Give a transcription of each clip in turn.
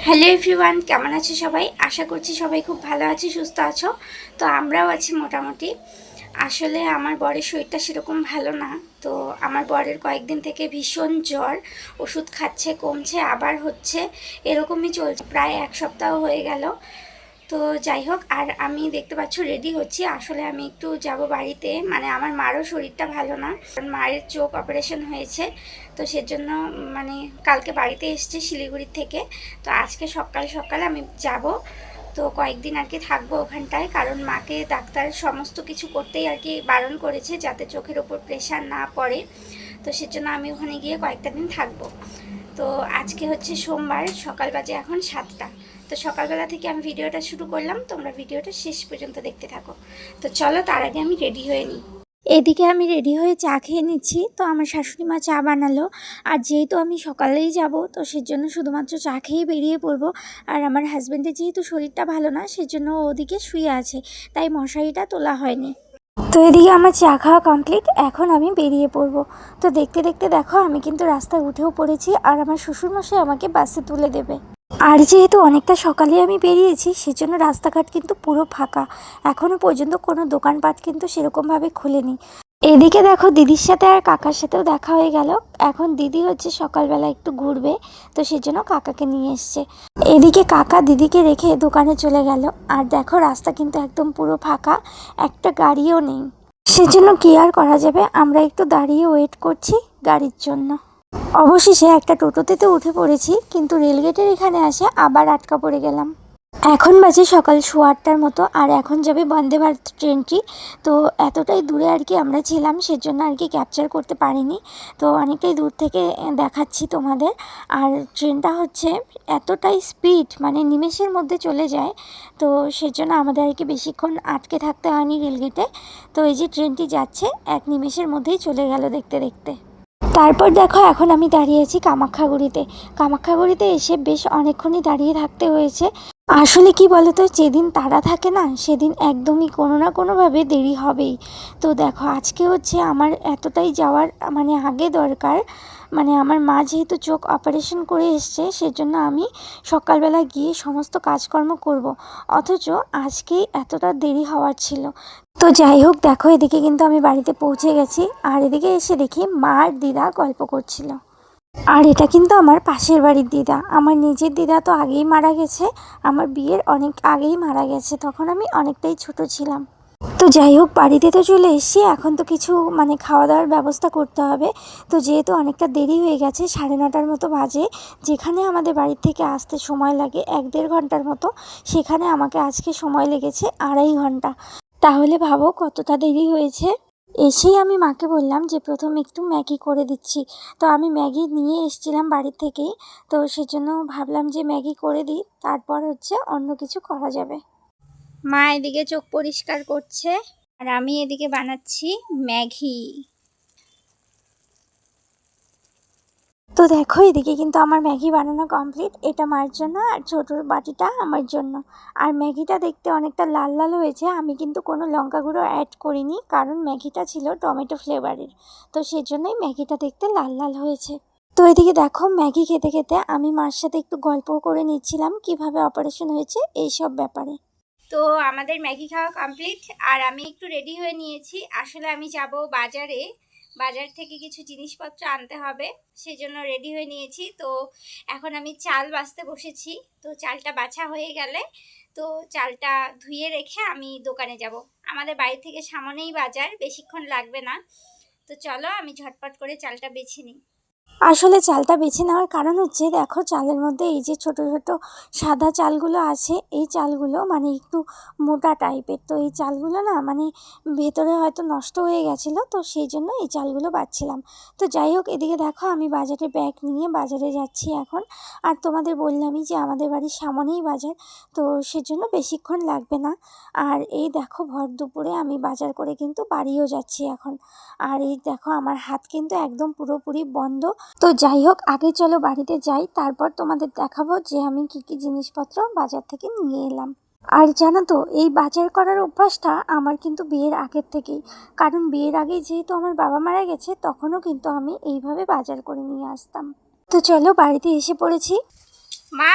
Hello everyone, কেমন আছো সবাই? আশা করছি সবাই খুব ভালো আছে, সুস্থ আছো। তো আমরাও আছি মোটামুটি। আসলে আমার বরের শরীরটা সেরকম ভালো না। তো আমার বরের কয়েকদিন থেকে ভীষণ জ্বর, ওষুধ খাচ্ছে, কমছে, আবার হচ্ছে, এরকমই চলছে। প্রায় এক সপ্তাহ হয়ে গেল। তো যাই হোক, আর আমি দেখতে পাচ্ছ রেডি হচ্ছি। আসলে আমি একটু যাব বাড়িতে, মানে আমার মারও শরীরটা ভালো না, কারণ মায়ের চোখ অপারেশন হয়েছে। তো সেজন্য মানে কালকে বাড়িতে এসছে শিলিগুড়ি থেকে। তো আজকে সকাল সকাল আমি যাব। তো কয়েকদিন আর কি থাকবো ওখানটায়, কারণ মাকে ডাক্তার সমস্ত কিছু করতেই আর কি বারণ করেছে, যাতে চোখের ওপর প্রেশার না পড়ে। তো সেজন্য আমি ওখানে গিয়ে কয়েকটা দিন থাকবো। তো আজকে হচ্ছে সোমবার, সকাল বাজে এখন 7টা। তো সকালবেলা থেকে আমি ভিডিওটা শুরু করলাম, তোমরা ভিডিওটা শেষ পর্যন্ত দেখতে থাকো। তো চলো, তার আগে আমি রেডি হয়ে নিই। এদিকে আমি রেডি হয়ে চা খেয়ে নিচ্ছি। তো আমার শাশুড়ি মা চা বানালো, আর যেহেতু আমি সকালেই যাব, তো সেজন্য শুধুমাত্র চা খেয়েই বেরিয়ে পড়বো। আর আমার হাজব্যান্ডের যেহেতু শরীরটা ভালো না, সেজন্য ওদিকে শুয়ে আছে, তাই মশারিটা তোলা হয়নি। তো এদিকে আমার চা খাওয়া কমপ্লিট, এখন আমি বেরিয়ে পড়বো। তো দেখতে দেখতে দেখো, আমি কিন্তু রাস্তায় উঠেও পড়েছি, আর আমার শ্বশুরমশাই আমাকে বাসে তুলে দেবে। আর যেহেতু অনেকটা সকালে আমি বেরিয়েছি, সেজন্য রাস্তাঘাট কিন্তু পুরো ফাঁকা। এখনও পর্যন্ত কোনো দোকানপাট কিন্তু সেরকমভাবে খুলেনি। এদিকে দেখো, দিদির সাথে আর কাকার সাথেও দেখা হয়ে গেল। এখন দিদি হচ্ছে সকালবেলা একটু ঘুরবে, তো সেজন্য কাকাকে নিয়ে এসছে। এদিকে কাকা দিদিকে রেখে দোকানে চলে গেল। আর দেখো, রাস্তা কিন্তু একদম পুরো ফাঁকা, একটা গাড়িও নেই। সেজন্য কি আর করা যাবে, আমরা একটু দাঁড়িয়ে ওয়েট করছি গাড়ির জন্য। অবশেষে একটা টোটোতে তো উঠে পড়েছি, কিন্তু রেলগেটের এখানে আসে আবার আটকা পড়ে গেলাম। এখন বাজে সকাল 8:15 মতো, আর এখন যাবে বন্দে ভারত ট্রেনটি। তো এতটাই দূরে আর কি আমরা ছিলাম, সেজন্য আর কি ক্যাপচার করতে পারিনি। তো অনেকটাই দূর থেকে দেখাচ্ছি তোমাদের। আর ট্রেনটা হচ্ছে এতটাই স্পিড, মানে নিমেষের মধ্যে চলে যায়। তো সেজন্য আমাদের আর কি বেশিক্ষণ আটকে থাকতে হয়নি রেলগেটে। তো এই যে ট্রেনটি যাচ্ছে, এক নিমেষের মধ্যেই চলে গেল দেখতে দেখতে। তারপর দেখো, এখন আমি দাঁড়িয়ে আছি কামাখ্যাগুড়িতে। কামাখ্যাগুড়িতে এসে বেশ অনেকক্ষণই দাঁড়িয়ে থাকতে হয়েছে। আসলে কি বলতো, যেদিন তারা থাকে না, সেদিন একদমই কোনো না কোনোভাবে দেরি হবেই। তো দেখো, আজকে হচ্ছে আমার এতটাই যাওয়ার মানে আগে দরকার। মানে আমার মা যেহেতু চোখ অপারেশন করে এসছে, সেজন্য আমি সকালবেলা গিয়ে সমস্ত কাজকর্ম করব। অথচ আজকেই এতটা দেরি হওয়ার ছিল। তো যাই হোক, দেখো এদিকে কিন্তু আমি বাড়িতে পৌঁছে গেছি। আর এদিকে এসে দেখি মা আর দিদা গল্প করছিল। আর এটা কিন্তু আমার পাশের বাড়ির দিদা। আমার নিজের দিদা তো আগেই মারা গেছে, আমার বিয়ের অনেক আগেই মারা গেছে, তখন আমি অনেকটাই ছোট ছিলাম। তো যাই হোক, বাড়িতে তো চলে এসেছি, এখন তো কিছু মানে খাওয়া দাওয়ার ব্যবস্থা করতে হবে। তো যেহেতু অনেকটা দেরি হয়ে গেছে, 9:30 মতো বাজে, যেখানে আমাদের বাড়ির থেকে আসতে সময় লাগে 1-1.5 ঘন্টার মতো, সেখানে আমাকে আজকে সময় লেগেছে 2.5 ঘন্টা। তাহলে ভাবো কতটা দেরি হয়েছে। এসেই আমি মাকে বললাম যে প্রথম একটু ম্যাগি করে দিচ্ছি। তো আমি ম্যাগি নিয়ে এসেছিলাম বাড়ি থেকেই। তো সেজন্য ভাবলাম যে ম্যাগি করে দিই, তারপর হচ্ছে অন্য কিছু করা যাবে। মা এদিকে চোখ পরিষ্কার করছে, আর আমি এদিকে বানাচ্ছি ম্যাগি। তো দেখো, এদিকে কিন্তু আমার ম্যাগি বানানো কমপ্লিট। এটা মায়ের জন্য, আর ছোট বাটিটা আমার জন্য। আর ম্যাগিটা দেখতে অনেকটা লাল লাল হয়েছে। আমি কিন্তু কোনো লঙ্কা গুঁড়ো অ্যাড করিনি, কারণ ম্যাগিটা ছিল টমেটো ফ্লেভারের। তো সেজন্যই ম্যাগিটা দেখতে লাল লাল হয়েছে। তো এদিকে দেখো, ম্যাগি খেতে খেতে আমি মার সাথে একটু গল্প করে নিচ্ছিলাম কিভাবে অপারেশন হয়েছে এইসব ব্যাপারে। তো আমাদের ম্যাগি খাওয়া কমপ্লিট, আর আমি একটু রেডি হয়ে নিয়েছি। আসলে আমি যাব বাজারে, বাজার থেকে কিছু জিনিসপত্র আনতে হবে, সেজন্য রেডি হয়ে নিয়েছি। তো এখন আমি চাল বাছতে বসেছি। তো চালটা বাছা হয়ে গেলে, তো চালটা ধুয়ে রেখে আমি দোকানে যাব। আমাদের বাড়ি থেকে সামনেই বাজার, বেশিক্ষণ লাগবে না। তো চলো, আমি ঝটপট করে চালটা বেছে নিই। আসলে চালটা বেছে নেওয়ার কারণ হচ্ছে, দেখো চালের মধ্যে এই যে ছোট ছোট সাদা চালগুলো আছে, এই চালগুলো মানে একটু মোটা টাইপের। তো এই চালগুলো না মানে ভেতরে হয়তো নষ্ট হয়ে গেছিলো, তো সেই জন্য এই চালগুলো বাছছিলাম। তো যাই হোক, এদিকে দেখো আমি বাজারে ব্যাগ নিয়ে বাজারে যাচ্ছি এখন। আর তোমাদের বললামই যে আমাদের বাড়ির সামনেই বাজার, তো সেজন্য বেশিক্ষণ লাগবে না। আর এই দেখো, ভর দুপুরে আমি বাজার করে কিন্তু বাড়িও যাচ্ছি এখন। আর এই দেখো, আমার হাত কিন্তু একদম পুরোপুরি বন্ধ। তো যাই হোক, আগে চলো বাড়িতে যাই, তারপর তোমাদের দেখাবো যে আমি কি কি জিনিসপত্র বাজার থেকে নিয়ে এলাম। আর জানো তো, এই বাজার করার অভ্যাসটা আমার কিন্তু বিয়ের আগের থেকেই। কারণ বিয়ের আগে যেহেতু আমার বাবা মারা গেছে, তখনও কিন্তু আমি এইভাবে বাজার করে নিয়ে আসতাম। তো চলো, বাড়িতে এসে পড়েছি। মা,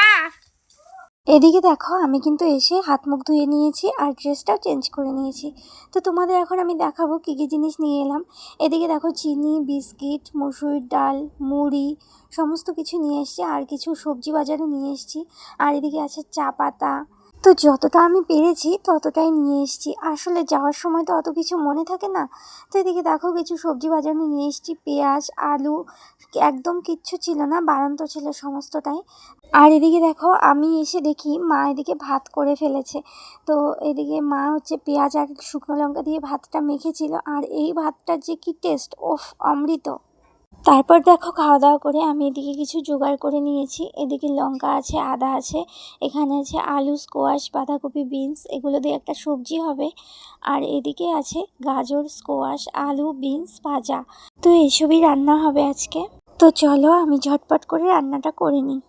এদিকে দেখো আমি কিন্তু এসে হাত মুখ ধুয়ে নিয়েছি আর ড্রেসটাও চেঞ্জ করে নিয়েছি। তো তোমাদের এখন আমি দেখাবো কী কী জিনিস নিয়ে এলাম। এদিকে দেখো চিনি, বিস্কিট, মসুরির ডাল, মুড়ি সমস্ত কিছু নিয়ে এসেছি, আর কিছু সবজি বাজারও নিয়ে এসেছি। আর এদিকে আছে চা পাতা। তো যতটা আমি পেরেছি ততটাই নিয়ে এসেছি, আসলে যাওয়ার সময় তো অত কিছু মনে থাকে না। তো এদিকে দেখো কিছু সবজি বাজারও নিয়ে এসেছি, পেঁয়াজ, আলু, একদম কিচ্ছু ছিল না, বাড়ন্ত ছিল সমস্তটাই। আর এদিকে দেখো আমি এসে দেখি মা এদিকে ভাত করে ফেলেছে। তো এদিকে মা হচ্ছে পেঁয়াজ আর শুকনো লঙ্কা দিয়ে ভাতটা মেখেছিল, আর এই ভাতটার যে কি টেস্ট, ওফ, অমৃত। তারপর দেখো খাওয়া দাওয়া করে আমি এদিকে কিছু জোগাড় করে নিয়েছি। এদিকে লঙ্কা আছে, আদা আছে, এখানে আছে আলু, স্কোয়াশ, বাঁধাকপি, বিনস, এগুলো দিয়ে একটা সবজি হবে। আর এদিকে আছে গাজর, স্কোয়াশ, আলু, বিনস ভাজা। তো এইসবই রান্না হবে আজকে। তো চলো আমি ঝটপট করে রান্নাটা করে নিই।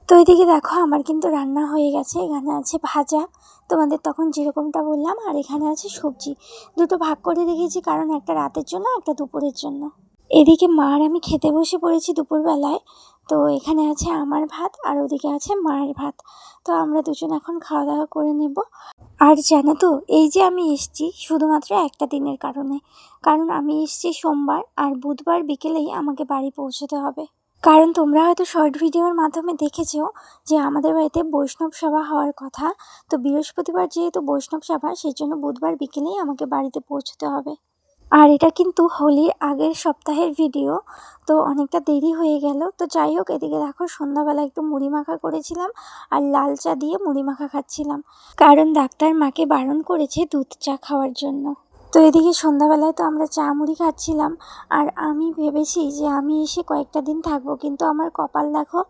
তো এদিকে দেখো আমার কিন্তু রান্না হয়ে গেছে। এখানে আছে ভাজা, তোমাদের তখন যেরকমটা বললাম, আর এখানে আছে সবজি। দুটো ভাগ করে রেখেছি, কারণ একটা রাতের জন্য, একটা দুপুরের জন্য। এদিকে মা আর আমি খেতে বসে পড়েছি দুপুরবেলায়। তো এখানে আছে আমার ভাত আর ওদিকে আছে মায়ের ভাত। তো আমরা দুজন এখন খাওয়া দাওয়া করে নেব। আর জানো তো, এই যে আমি এসেছি শুধুমাত্র একটা দিনের কারণে, কারণ আমি এসেছি সোমবার, আর বুধবার বিকেলেই আমাকে বাড়ি পৌঁছতে হবে। কারণ তোমরা হয়তো শর্ট ভিডিওর মাধ্যমে দেখেছো যে আমাদের বাড়িতে বৈষ্ণব সভা হওয়ার কথা। তো বৃহস্পতিবার যেহেতু বৈষ্ণব সভা, সেই জন্য বুধবার বিকেলেই আমাকে বাড়িতে পৌঁছতে হবে। আর এটা কিন্তু হোলির আগের সপ্তাহের ভিডিও, তো অনেকটা দেরি হয়ে গেল। তো যাই হোক, এদিকে দেখো সন্ধ্যাবেলা একটু মুড়ি মাখা করেছিলাম, আর লাল চা দিয়ে মুড়ি মাখা খাচ্ছিলাম, কারণ ডাক্তার মাকে বারণ করেছে দুধ চা খাওয়ার জন্য। তো এদিকে সন্ধ্যাবেলায় তো আমরা চা মুড়ি খাচ্ছিলাম। আর আমি ভেবেছি যে আমি এসে কয়েকটা দিন থাকবো, কিন্তু আমার কপাল দেখো,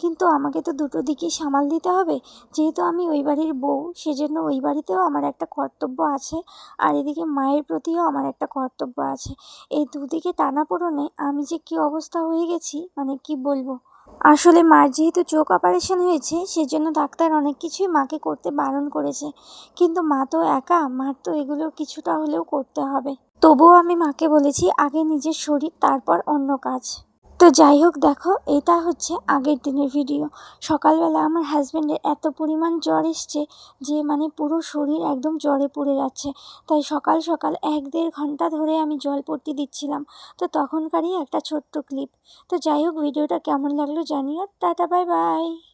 কিন্তু আমাকে তো দুটো দিকেই সামাল দিতে হবে। যেহেতু আমি ওই বাড়ির বউ, সেজন্য ওই বাড়িতেও আমার একটা কর্তব্য আছে, আর এদিকে মায়ের প্রতিও আমার একটা কর্তব্য আছে। এই দুদিকে টানাপোড়েনে আমি যে কী অবস্থা হয়ে গেছি, মানে কি বলবো। আসলে মার যেহেতু চোখ অপারেশন হয়েছে, সেজন্য ডাক্তার অনেক কিছুই মাকে করতে বারণ করেছে। কিন্তু মা তো একা, মার তো এগুলো কিছুটা হলেও করতে হবে। তবুও আমি মাকে বলেছি আগে নিজের শরীর, তারপর অন্য কাজ। তো যাই হোক, দেখো এটা হচ্ছে আগের দিনের ভিডিও। সকালবেলা আমার হাজব্যান্ডের এত পরিমাণ জ্বর এসছে যে মানে পুরো শরীর একদম জ্বরে পুড়ে যাচ্ছে। তাই সকাল সকাল 1-1.5 ঘন্টা ধরে আমি জলপট্টি দিচ্ছিলাম। তো তখনকারই একটা ছোট্ট ক্লিপ। তো যাই হোক, ভিডিওটা কেমন লাগলো জানিও। Tata, bye bye.